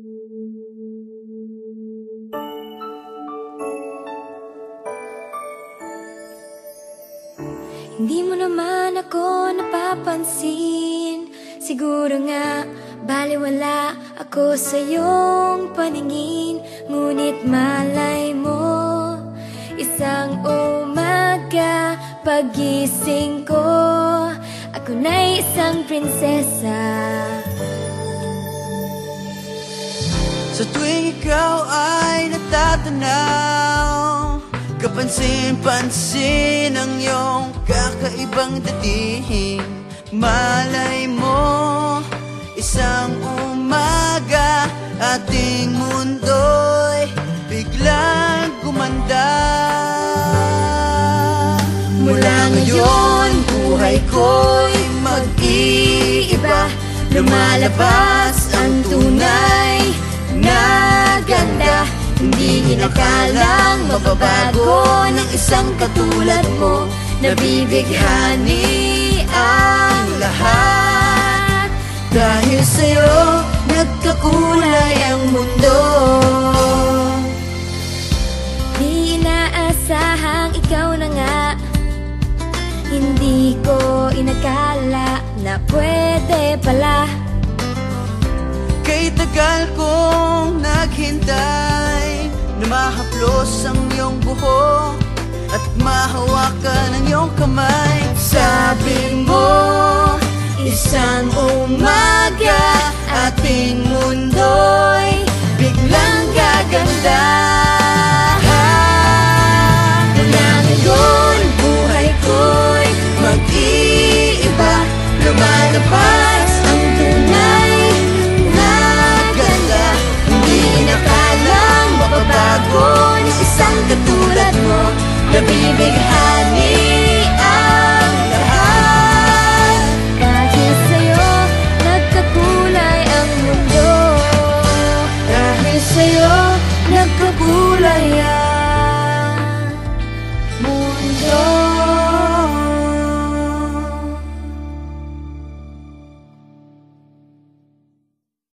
Hindi mo naman ako napapansin. Siguro nga baliwala ako sa iyong paningin. Ngunit malay mo, isang umaga pagising ko, ako na isang prinsesa. Sa tuwing ikaw ay natatanaw, kapansin-pansin ang iyong kakaibang dating. Malay mo, isang umaga ating mundo'y biglang gumanda. Mula ngayon, buhay ko'y mag-iiba. Lumalabas ang tunay na ganda. Hindi inakalang mababago ng isang katulad mo. Nabibighani ang lahat. Dahil sa'yo, nagkakulay ang mundo. Di inaasahang ikaw na nga. Hindi ko inakala na pwede pala. Kay tagal kong naghintay na mahaplos ang iyong buhok at mahawakan ang iyong kamay. Sabi mo, isang umaga ating muli